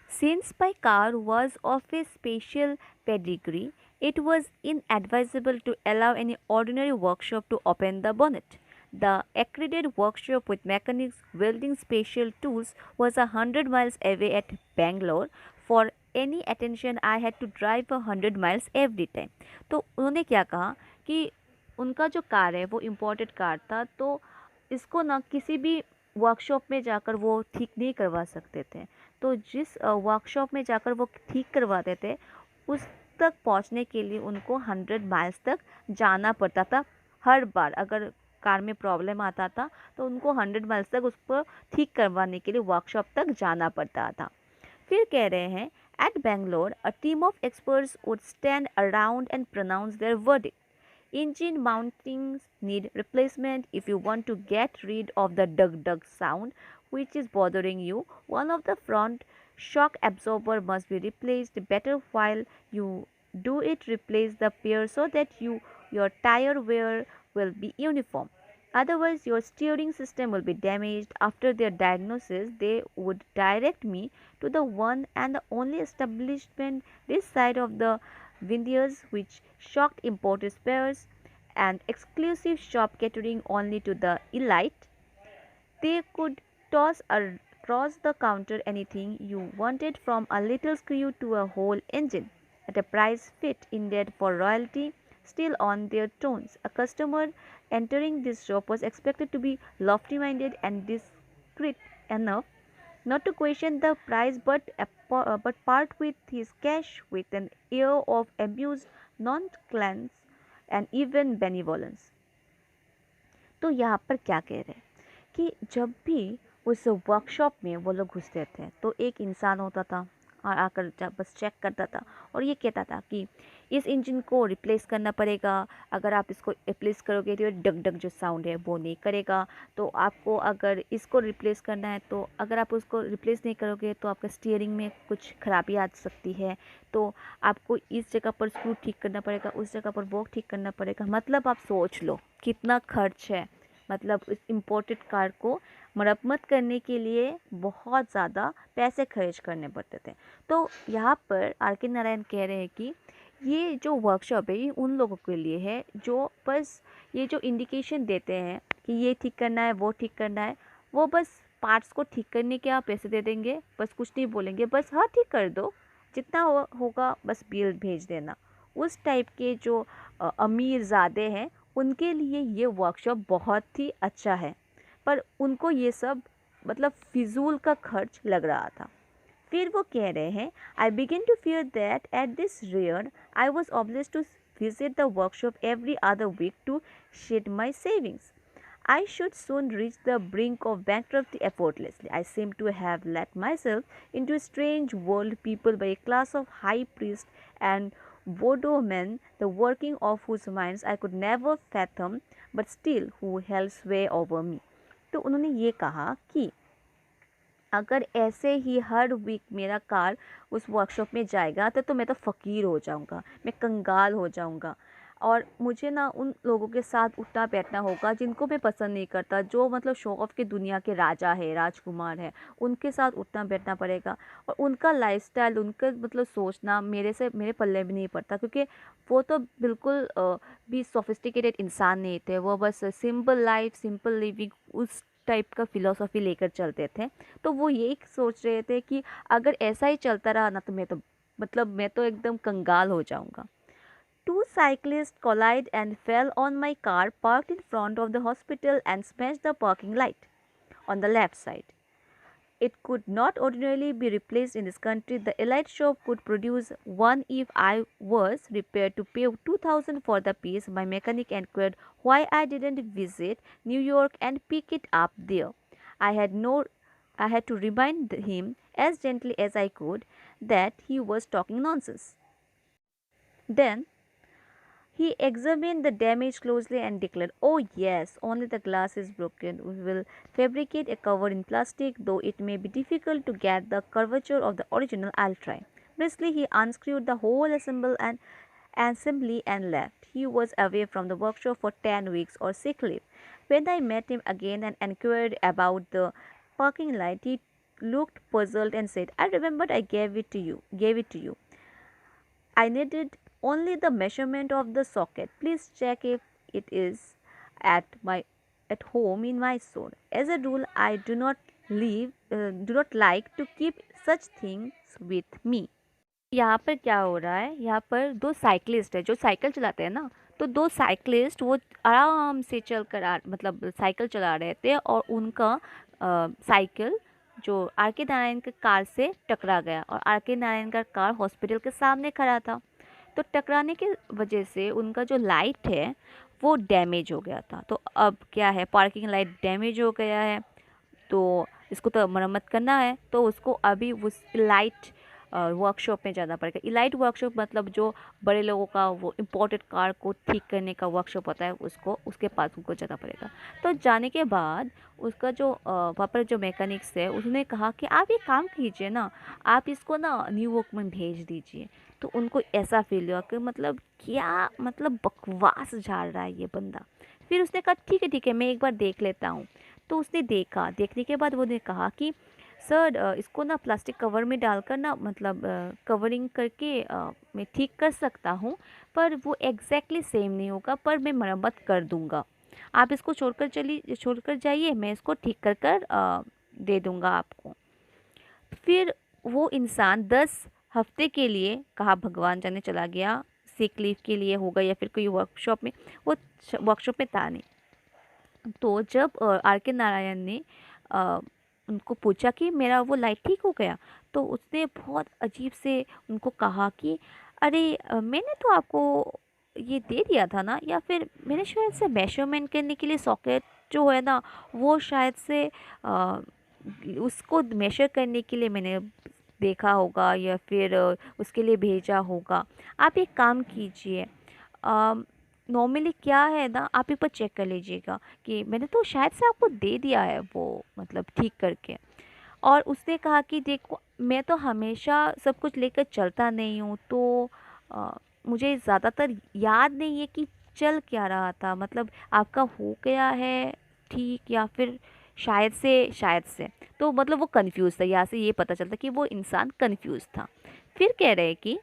since my car was of a special pedigree, it was inadvisable to allow any ordinary workshop to open the bonnet. The accredited workshop with mechanics welding special tools was 100 miles away at Bangalore. For any attention, I had to drive 100 miles every time. तो उन्होंने क्या कहा कि उनका जो car है वो imported car था, तो इसको ना किसी भी वर्कशॉप में जाकर वो ठीक नहीं करवा सकते थे। तो जिस वर्कशॉप में जाकर वो ठीक करवाते थे, उस तक पहुंचने के लिए उनको 100 माइल्स तक जाना पड़ता था। हर बार अगर कार में प्रॉब्लम आता था, तो उनको 100 माइल्स तक उसको ठीक करवाने के लिए वर्कशॉप तक जाना पड़ता था। फिर कह रहे हैं, at Bangalore a team of experts would stand around and pronounce their verdict. Engine mountings need replacement if you want to get rid of the dug dug sound which is bothering you. One of the front shock absorber must be replaced. Better while you do it, replace the pair so that your tire wear will be uniform. Otherwise, your steering system will be damaged. After their diagnosis, they would direct me to the one and the only establishment this side of the Windias which shocked imported spares, and exclusive shop catering only to the elite. They could toss across the counter anything you wanted, from a little screw to a whole engine, at a price fit indeed for royalty. Still on their tones, a customer entering this shop was expected to be lofty minded and discreet enough not to question the price, but part with his cash with an air of amused nonchalance and even benevolence. तो यहाँ पर क्या कह रहे हैं कि जब भी उस वर्कशॉप में वो लोग घुसते थे, तो एक इंसान होता था और आकर बस चेक करता था, और ये कहता था कि इस इंजन को रिप्लेस करना पड़ेगा, अगर आप इसको रिप्लेस करोगे तो ये डग डग जो साउंड है वो नहीं करेगा। तो आपको अगर इसको रिप्लेस करना है, तो अगर आप उसको रिप्लेस नहीं करोगे तो आपका स्टीयरिंग में कुछ खराबी आ सकती है, तो आपको इस जगह पर स्क्रू ठीक करना पड़ेगा, उस जगह पर वो ठीक करना पड़ेगा। मतलब आप सोच लो कितना खर्च है मतलब इस इम्पोर्टेड कार को मरम्मत करने के लिए बहुत ज़्यादा पैसे खर्च करने पड़ते थे। तो यहाँ पर आर के नारायण कह रहे हैं कि ये जो वर्कशॉप है ये उन लोगों के लिए है जो बस ये जो इंडिकेशन देते हैं कि ये ठीक करना है, वो ठीक करना है, वो बस पार्ट्स को ठीक करने के आप पैसे दे देंगे, बस कुछ नहीं बोलेंगे, बस हाँ ठीक कर दो, जितना होगा बस बिल भेज देना। उस टाइप के जो अमीर ज़ादे हैं उनके लिए ये वर्कशॉप बहुत ही अच्छा है, पर उनको ये सब मतलब फिजूल का खर्च लग रहा था। फिर वो कह रहे हैं, I begin to fear that at this rate I was obliged to visit the workshop every other week to shed my savings. I should soon reach the brink of bankruptcy effortlessly. I seem to have let myself into a strange world peopled by a class of high priests and voodoo men, the working of whose minds I could never fathom, but still who held sway over me. तो उन्होंने ये कहा कि अगर ऐसे ही हर week मेरा car उस workshop में जाएगा तो मैं तो फ़कीर हो जाऊंगा, मैं कंगाल हो जाऊंगा। और मुझे ना उन लोगों के साथ उठना बैठना होगा जिनको मैं पसंद नहीं करता, जो मतलब शो ऑफ के दुनिया के राजा है, राजकुमार है, उनके साथ उठना बैठना पड़ेगा। और उनका लाइफस्टाइल, उनका मतलब सोचना मेरे पल्ले भी नहीं पड़ता, क्योंकि वो तो बिल्कुल भी सोफिस्टिकेटेड इंसान नहीं थे, वो बस सिंपल लाइफ, सिंपल लिविंग उस टाइप का फिलॉसफी लेकर चलते थे। तो वो यही सोच रहे थे कि अगर ऐसा ही चलता रहा ना तो मैं तो एकदम कंगाल हो जाऊंगा। Two cyclists collided and fell on my car parked in front of the hospital and smashed the parking light on the left side. It could not ordinarily be replaced in this country. The elite shop could produce one if I was prepared to pay 2,000 for the piece. My mechanic inquired why I didn't visit New York and pick it up there. I had no I had to remind him as gently as I could that he was talking nonsense. Then he examined the damage closely and declared, "Oh, yes, only the glass is broken. We will fabricate a cover in plastic, though it may be difficult to get the curvature of the original. I'll try." Briskly, he unscrewed the whole assembly and left. He was away from the workshop for 10 weeks or sick leave. When I met him again and inquired about the parking light, he looked puzzled and said, "I remembered I gave it to you. I needed only the measurement of the socket. Please check if it is at my at home in my store. As a rule, I do not like to keep such things with me." यहाँ पर क्या हो रहा है, यहाँ पर दो cyclist है जो साइकिल चलाते हैं ना, तो दो साइकिलिस्ट वो आराम से मतलब साइकिल चला रहे थे और उनका साइकिल जो आर के नारायण के कार से टकरा गया, और आर के नारायण का कार हॉस्पिटल के सामने खड़ा था। तो टकराने की वजह से उनका जो लाइट है वो डैमेज हो गया था। तो अब क्या है, पार्किंग लाइट डैमेज हो गया है, तो इसको तो मरम्मत करना है, तो उसको अभी उस लाइट वर्कशॉप में जाना पड़ेगा। इलाइट वर्कशॉप मतलब जो बड़े लोगों का वो इम्पोर्टेड कार को ठीक करने का वर्कशॉप होता है, उसके पास उनको जाना पड़ेगा। तो जाने के बाद उसका जो वहाँ पर जो मैकेनिक्स है उसने कहा कि आप ये काम कीजिए ना, आप इसको ना न्यूयॉर्क में भेज दीजिए। तो उनको ऐसा फील हुआ कि मतलब क्या, मतलब बकवास झाड़ रहा है ये बंदा। फिर उसने कहा ठीक है मैं एक बार देख लेता हूँ। तो उसने देखा, देखने के बाद वो ने कहा कि सर इसको ना प्लास्टिक कवर में डालकर ना मतलब कवरिंग करके मैं ठीक कर सकता हूँ, पर वो एग्जैक्टली सेम नहीं होगा, पर मैं मरम्मत कर दूँगा। आप इसको छोड़कर जाइए, मैं इसको ठीक कर दे दूँगा आपको। फिर वो इंसान 10 हफ्ते के लिए, कहा भगवान जाने, चला गया, सिक लीव के लिए होगा या फिर कोई वर्कशॉप में, वो वर्कशॉप में था नहीं। तो जब आर के नारायण ने उनको पूछा कि मेरा वो लाइट ठीक हो गया, तो उसने बहुत अजीब से उनको कहा कि अरे मैंने तो आपको ये दे दिया था ना, या फिर मैंने शायद से मेजरमेंट करने के लिए सॉकेट जो है ना वो शायद से उसको मेजर करने के लिए मैंने देखा होगा या फिर उसके लिए भेजा होगा। आप एक काम कीजिए, नॉर्मली क्या है ना, आप एक बार चेक कर लीजिएगा कि मैंने तो शायद से आपको दे दिया है वो मतलब ठीक करके। और उसने कहा कि देखो मैं तो हमेशा सब कुछ लेकर चलता नहीं हूँ, तो मुझे ज़्यादातर याद नहीं है कि चल क्या रहा था, मतलब आपका हो गया है ठीक या फिर शायद से तो मतलब वो कंफ्यूज था। यहाँ से ये पता चलता कि वो इंसान कंफ्यूज था। फिर कह रहे हैं कि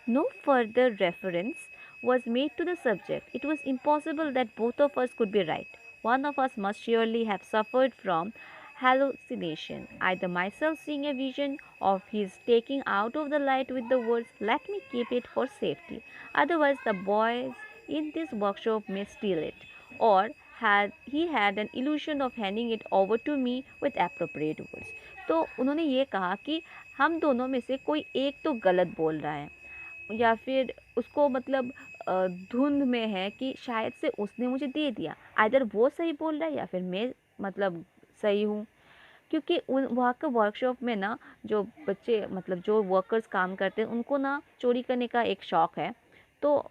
no further reference was made to the subject. It was impossible that both of us could be right. One of us must surely have suffered from hallucination, either myself seeing a vision of his taking out of the light with the words, "Let me keep it for safety." Otherwise, the boys in this workshop may steal it, or had an illusion of handing it over to me with appropriate words. तो उन्होंने ये कहा कि हम दोनों में से कोई एक तो गलत बोल रहा है, या फिर उसको मतलब धुंध में है कि शायद से उसने मुझे दे दिया। आइदर वो सही बोल रहा है या फिर मैं मतलब सही हूँ। क्योंकि उन वहाँ के वर्कशॉप में ना जो बच्चे मतलब जो वर्कर्स काम करते हैं उनको ना चोरी करने का एक शौक है। तो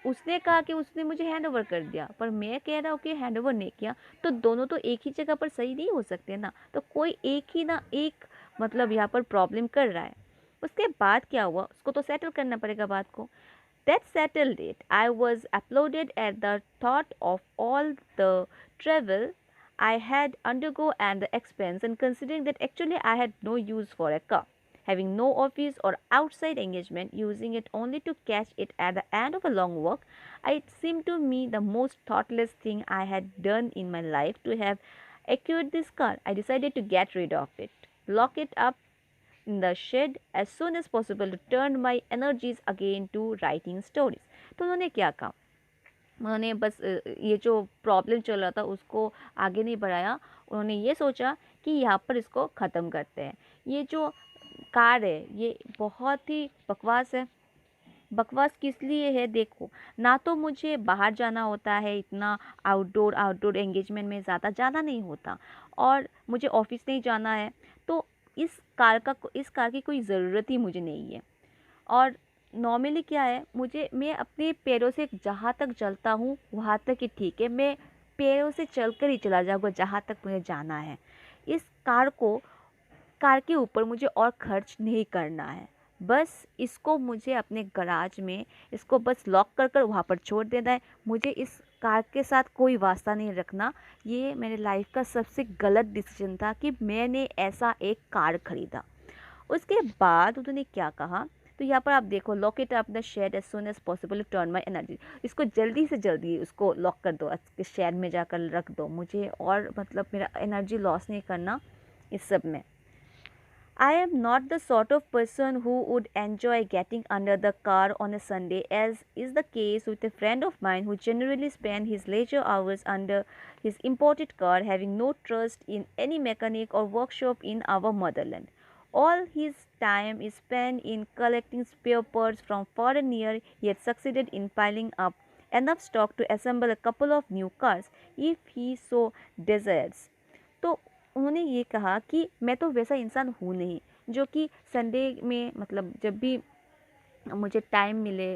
उसने कहा कि उसने मुझे हैंड ओवर कर दिया, पर मैं कह रहा हूँ कि हैंड ओवर नहीं किया। तो दोनों तो एक ही जगह पर सही नहीं हो सकते ना। तो कोई एक ही ना एक मतलब यहाँ पर प्रॉब्लम कर रहा है। उसके बाद क्या हुआ, उसको तो सेटल करना पड़ेगा बात को। That settled it. I was applauded at the thought of all the travel I had undergo and the expense, and considering that actually I had no use for a car, having no office or outside engagement, using it only to catch it at the end of a long walk, it seemed to me the most thoughtless thing I had done in my life to have acquired this car. I decided to get rid of it, lock it up in the shed as soon as possible to turn my energies again to writing stories. तो उन्होंने क्या कहा, उन्होंने बस ये जो problem चल रहा था उसको आगे नहीं बढ़ाया। उन्होंने ये सोचा कि यहाँ पर इसको ख़त्म करते हैं। ये जो कार है ये बहुत ही बकवास है। बकवास किस लिए है देखो, ना तो मुझे बाहर जाना होता है, इतना आउटडोर एंगेजमेंट में ज़्यादा जाना नहीं होता, और मुझे ऑफिस नहीं जाना है। तो इस कार की कोई ज़रूरत ही मुझे नहीं है। और नॉर्मली क्या है, मैं अपने पैरों से जहाँ तक चलता हूँ वहाँ तक ही ठीक है। मैं पैरों से चलकर ही चला जाऊँगा जहाँ तक मुझे जाना है। इस कार के ऊपर मुझे और खर्च नहीं करना है। बस इसको मुझे अपने गराज में इसको बस लॉक कर वहाँ पर छोड़ देना है। मुझे इस कार के साथ कोई वास्ता नहीं रखना। ये मेरे लाइफ का सबसे गलत डिसीजन था कि मैंने ऐसा एक कार खरीदा। उसके बाद उन्होंने क्या कहा, तो यहाँ पर आप देखो, lock it up the shed as soon as possible to turn my energy. इसको जल्दी से जल्दी उसको लॉक कर दो, शेड में जाकर रख दो, मुझे और मतलब मेरा एनर्जी लॉस नहीं करना इस सब में। I am not the sort of person who would enjoy getting under the car on a Sunday, as is the case with a friend of mine who generally spends his leisure hours under his imported car, having no trust in any mechanic or workshop in our motherland. All his time is spent in collecting spare parts from far and near, yet succeeded in piling up enough stock to assemble a couple of new cars if he so desires. तो उन्होंने ये कहा कि मैं तो वैसा इंसान हूँ नहीं जो कि संडे में मतलब जब भी मुझे टाइम मिले,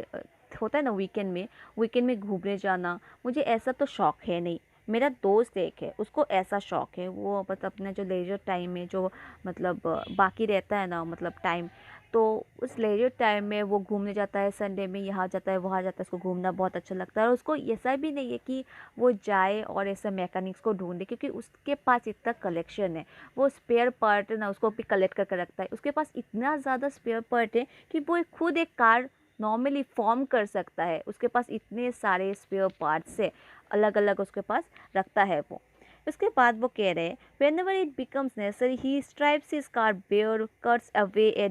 होता है ना वीकेंड में घूमने जाना, मुझे ऐसा तो शौक़ है नहीं। मेरा दोस्त एक है, उसको ऐसा शौक़ है, वो मतलब अपना जो लेजर टाइम में जो मतलब बाकी रहता है ना मतलब टाइम, तो उस लेजर टाइम में वो घूमने जाता है, संडे में यहाँ जाता है वहाँ जाता है, उसको घूमना बहुत अच्छा लगता है। और उसको ऐसा भी नहीं है कि वो जाए और ऐसा मैकेनिक्स को ढूंढे, क्योंकि उसके पास इतना कलेक्शन है। वो स्पेयर पार्ट ना उसको भी कलेक्ट करके रखता है। उसके पास इतना ज़्यादा स्पेयर पार्ट है कि वो खुद एक कार नॉर्मली फॉर्म कर सकता है। उसके पास इतने सारे स्पेयर पार्ट्स है, अलग अलग उसके पास रखता है वो। उसके बाद वो कह रहे हैं, whenever it becomes necessary he strips his car bare, cuts away a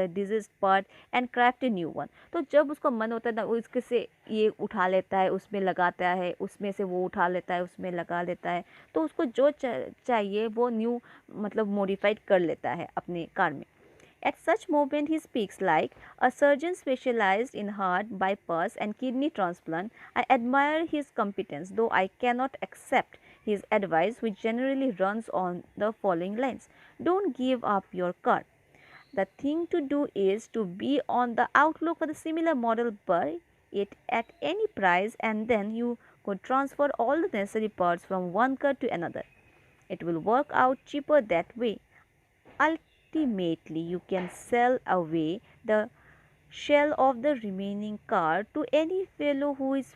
diseased part and craft a new one। तो जब उसको मन होता है ना वो इसके से ये उठा लेता है, उसमें लगाता है, उसमें से वो उठा लेता है, उसमें लगा लेता है। तो उसको जो चाहिए वो न्यू मतलब मॉडिफाइड कर लेता है अपने कार में। At such moment he speaks like a surgeon specialized in heart, bypass and kidney transplant. I admire his competence, though I cannot accept his advice, which generally runs on the following lines. Don't give up your car. The thing to do is to be on the outlook for the similar model, buy it at any price, and then you could transfer all the necessary parts from one car to another. It will work out cheaper that way. Ultimately, you can sell away the shell of the remaining car to any fellow who is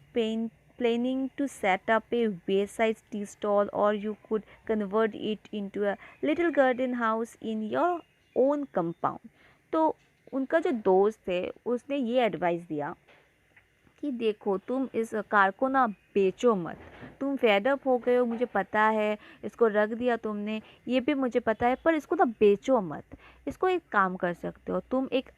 planning to set up a wayside tea stall, or you could convert it into a little garden house in your own compound. तो उनका जो दोस्त है उसने ये advice दिया कि देखो तुम इस कार को ना बेचो मत। तुम फेड अप हो गए हो, मुझे पता है, इसको रख दिया तुमने, ये भी मुझे पता है, पर इसको ना बेचो मत। इसको एक काम कर सकते हो, तुम एक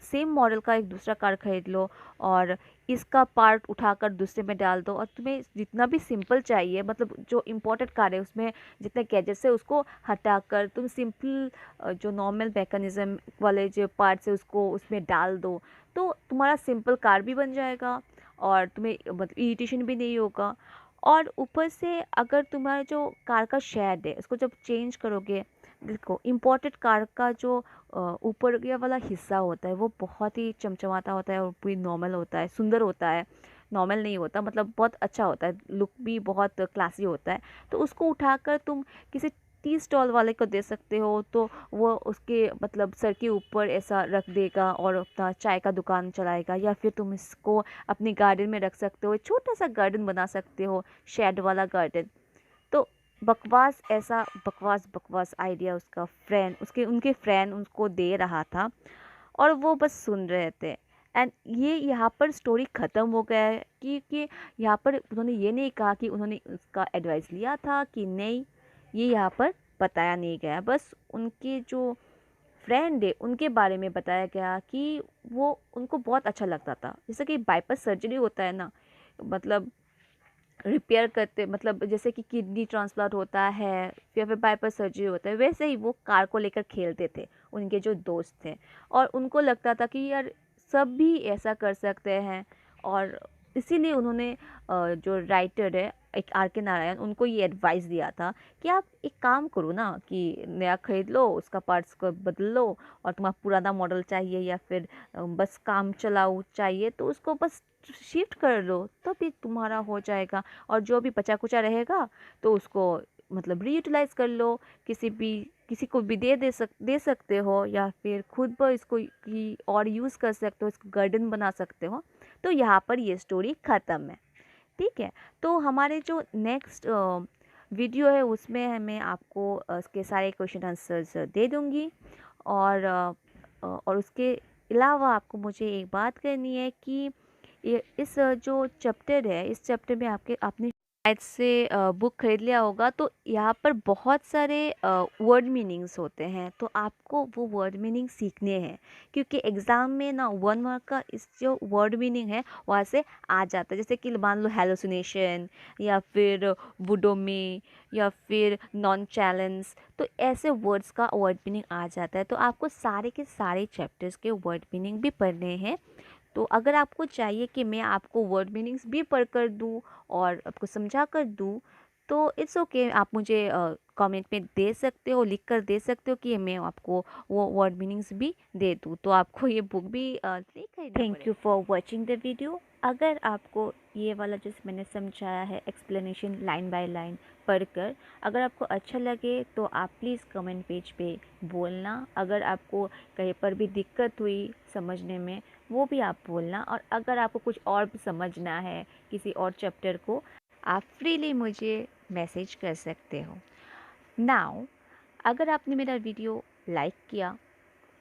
सेम मॉडल का एक दूसरा कार खरीद लो और इसका पार्ट उठाकर दूसरे में डाल दो, और तुम्हें जितना भी सिंपल चाहिए, मतलब जो इम्पोर्टेड कार है उसमें जितने गैजेट्स है उसको हटाकर तुम सिंपल जो नॉर्मल मैकेनिज्म वाले जो पार्ट्स है उसको उसमें डाल दो। तो तुम्हारा सिंपल कार भी बन जाएगा और तुम्हें मतलब इरिटेशन भी नहीं होगा। और ऊपर से अगर तुम्हारा जो कार का शेड है उसको जब चेंज करोगे, देखो इम्पोर्टेड कार का जो ऊपर के वाला हिस्सा होता है वो बहुत ही चमचमाता होता है और पूरी नॉर्मल होता है, सुंदर होता है। नॉर्मल नहीं होता, मतलब बहुत अच्छा होता है, लुक भी बहुत क्लासी होता है। तो उसको उठाकर तुम किसी टी स्टॉल वाले को दे सकते हो, तो वो उसके मतलब सर के ऊपर ऐसा रख देगा और अपना चाय का दुकान चलाएगा। या फिर तुम इसको अपने गार्डन में रख सकते हो, छोटा सा गार्डन बना सकते हो, शेड वाला गार्डन। तो बकवास, ऐसा बकवास बकवास आइडिया उसका फ्रेंड, उसके उनके फ्रेंड उसको दे रहा था और वो बस सुन रहे थे। एंड ये यहाँ पर स्टोरी ख़त्म हो गया है, क्योंकि यहाँ पर उन्होंने ये नहीं कहा कि उन्होंने उसका एडवाइस लिया था कि नहीं, ये यहाँ पर बताया नहीं गया। बस उनके जो फ्रेंड है उनके बारे में बताया गया कि वो उनको बहुत अच्छा लगता था। जैसे कि बाईपास सर्जरी होता है ना, मतलब रिपेयर करते, मतलब जैसे कि किडनी ट्रांसप्लांट होता है या फिर बाईपास सर्जरी होता है, वैसे ही वो कार को लेकर खेलते थे उनके जो दोस्त थे। और उनको लगता था कि यार सब भी ऐसा कर सकते हैं, और इसीलिए उन्होंने जो राइटर है एक R.K नारायण, उनको ये एडवाइस दिया था कि आप एक काम करो ना कि नया खरीद लो, उसका पार्ट्स को बदल लो, और तुम्हारा पुराना मॉडल चाहिए या फिर बस काम चलाऊ चाहिए तो उसको बस शिफ्ट कर लो, तो भी तुम्हारा हो जाएगा। और जो भी बचा कुचा रहेगा तो उसको मतलब रीयूटिलाइज कर लो, किसी को भी दे सकते हो, या फिर खुद पर इसको की और यूज़ कर सकते हो, इसको गार्डन बना सकते हो। तो यहाँ पर ये स्टोरी ख़त्म है। ठीक है, तो हमारे जो नेक्स्ट वीडियो है उसमें मैं आपको इसके सारे क्वेश्चन आंसर्स दे दूँगी। और उसके अलावा आपको मुझे एक बात करनी है कि ये इस जो चैप्टर है, इस चैप्टर में आपने शायद से बुक खरीद लिया होगा, तो यहाँ पर बहुत सारे वर्ड मीनिंग्स होते हैं, तो आपको वो वर्ड मीनिंग सीखने हैं, क्योंकि एग्ज़ाम में ना 1 मार्क का इस जो वर्ड मीनिंग है वहाँ से आ जाता है। जैसे कि मान लो हेलोसिनेशन, या फिर वुडोमी, या फिर नॉन चैलेंज, तो ऐसे वर्ड्स का वर्ड मीनिंग आ जाता है। तो आपको सारे के सारे चैप्टर्स के वर्ड मीनिंग भी पढ़ने हैं। तो अगर आपको चाहिए कि मैं आपको वर्ड मीनिंग्स भी पढ़ कर दूँ और आपको समझा कर दूँ, तो इट्स ओके, आप मुझे कमेंट में दे सकते हो, लिख कर दे सकते हो कि मैं आपको वो वर्ड मीनिंग्स भी दे दूँ। तो आपको ये बुक भी नहीं खरीदना पड़ेगा। Thank you for watching the video. अगर आपको ये वाला जो मैंने समझाया है एक्सप्लेनेशन लाइन बाय लाइन पढ़कर, अगर आपको अच्छा लगे तो आप प्लीज़ कमेंट पेज पे बोलना। अगर आपको कहीं पर भी दिक्कत हुई समझने में, वो भी आप बोलना। और अगर आपको कुछ और भी समझना है किसी और चैप्टर को, आप फ्रीली मुझे मैसेज कर सकते हो। नाउ, अगर आपने मेरा वीडियो लाइक किया,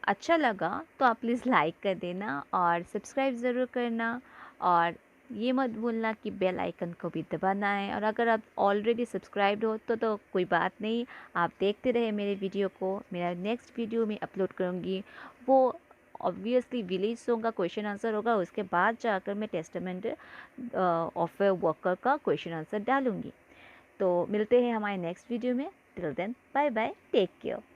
अच्छा लगा, तो आप प्लीज़ लाइक कर देना और सब्सक्राइब ज़रूर करना। और ये मत भूलना कि बेल आइकन को भी दबाना है। और अगर आप ऑलरेडी सब्सक्राइब्ड हो तो कोई बात नहीं, आप देखते रहे मेरे वीडियो को। मेरा नेक्स्ट वीडियो में अपलोड करूँगी, वो ऑब्वियसली विलेज सॉन्ग का क्वेश्चन आंसर होगा। उसके बाद जाकर मैं टेस्टामेंट ऑफ ए वर्कर का क्वेश्चन आंसर डालूँगी। तो मिलते हैं हमारे नेक्स्ट वीडियो में। Till then, bye bye, take care.